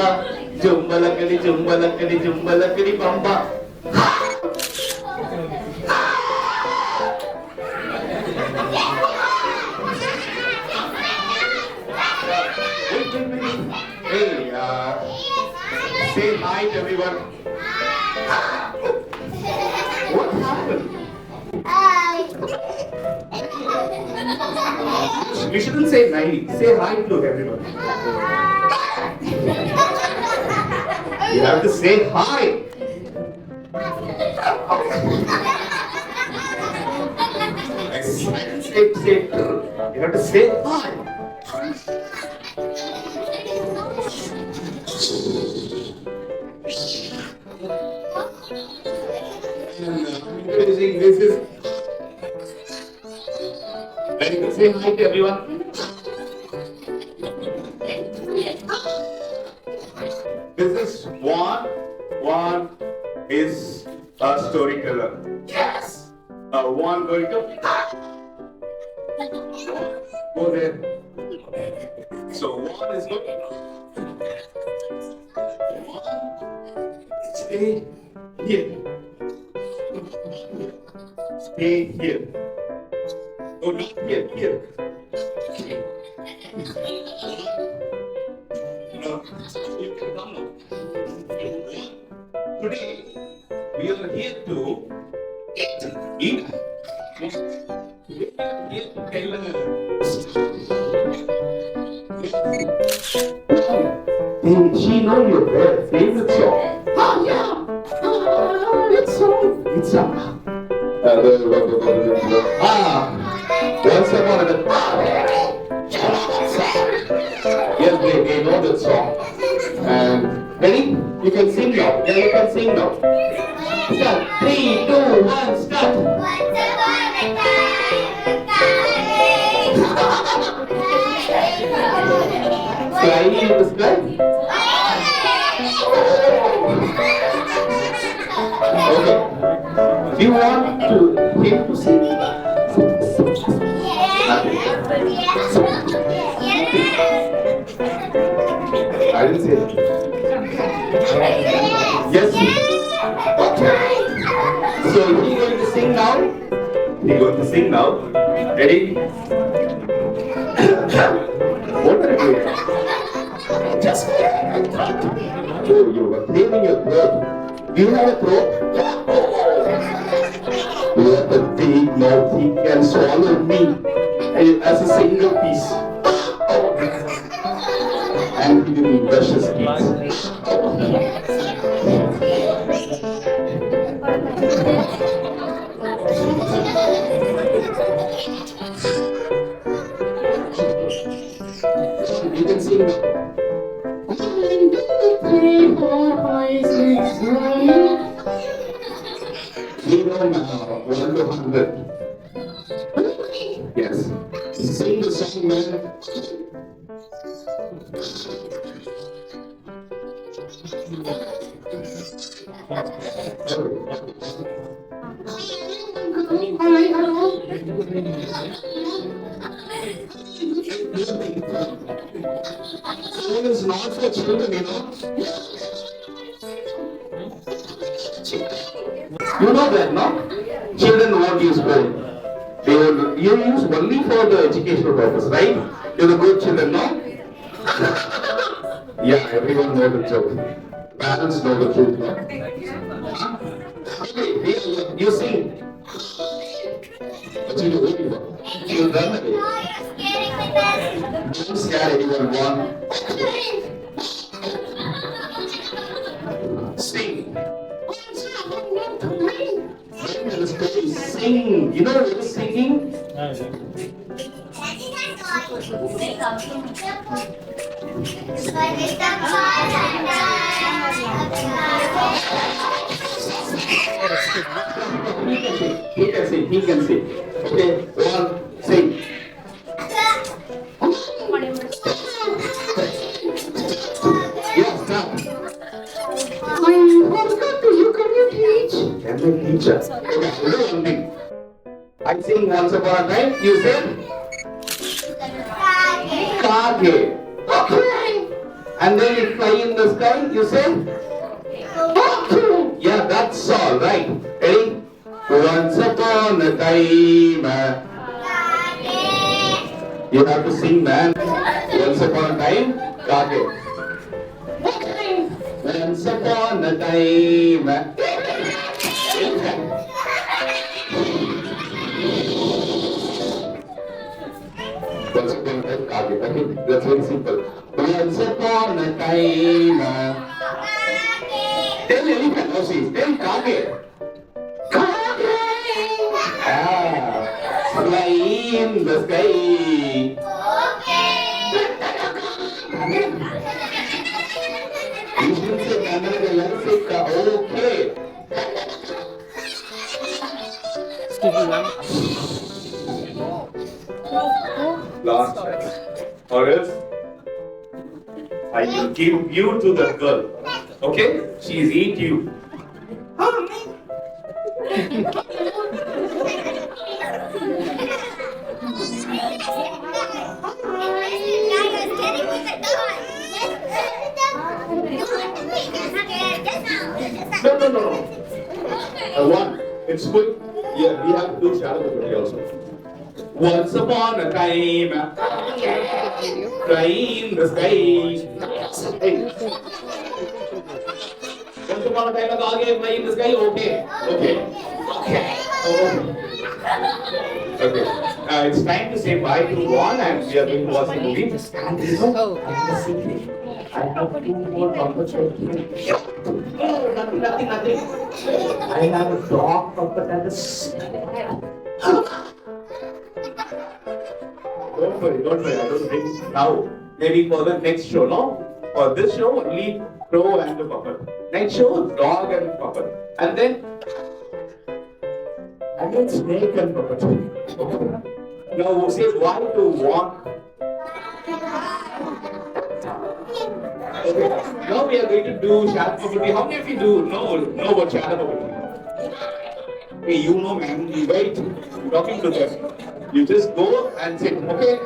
bamba. Jumbalakadi, jumbalakadi, jumbalakadi bamba. Hey, say hi to everyone. What happened? We shouldn't say hi. Say hi to everyone. You have to say hi. I didn't say. You have to say hi. This is. Say hi to everyone. This is one. One is a storyteller. Yes. One going to go there. So one is going. Stay here. Stay here. Oh, not here. Here. No, you can come now. Today, we are here to eat. We are here to tell she know your favorite song. Oh, yeah. It's song. It's song. Once upon a time. Yes, they know that song. And ready? You can sing now. Yeah, you can sing now. Start. 3, 2, 1, start. Once upon a time. Flying in the sky. Okay. Do you want him to sing? I didn't say it. Yes. Okay. So he's going to sing now. He's going to sing now. Ready? What are you doing? Just oh, you are clearing your throat. Do you have a throat? You have a big mouth. He can swallow me as a single piece. And he didn't brush his teeth. You can sing. 1, 2, 3, 4, 5, 6, 7. You know now, 1 to 100. Yes. Sing the song, man. Song is not for children, you know. You know that, no? Children won't use phone. They will, you use only for the educational purpose, right? You're the good children, no? Yeah, everyone knows the joke. Parents know the truth, no? Okay, you sing. What you do? You run away. Don't scare anyone, one. Sing. Sing. You know what is singing? He can sing. Okay, one, sing. Yes, stop. Can I teach us? Okay, I sing once upon a time. You say? Kage. Okay. And then you fly in the turn, you say? Yeah, that's all right. Ready? Once upon a time. You have to sing, man. Once upon a time, Kage. Once upon a time. Once upon a time, Kage. Okay, that's very simple. Once upon a time. Tell elephant, no, see. Tell Kage. Ah, fly in the sky. You should say Kannada, let's say okay. Last chance. Or else I will give you to the girl. Okay? She's eat you. No. One. It's quick. Yeah, we have to do shadow puppetry also. Once upon a time, fly in the sky. Hey. Once upon a time, fly in the sky. Okay. It's time to say bye to Juan, and we are going to watch the movie. And you know, I have 2 more puppets. No, nothing. I have a dog puppet and a Don't worry, I don't think now. Maybe for the next show, no? For this show, only crow and the puppet. Next show, dog and puppet. And then snake and puppet. Now we'll say why to walk. Okay, now we are going to do shadow puppetry. How many of you know about shadow puppetry? Hey, you know, man, you wait, talking to them. You just go and sit, okay?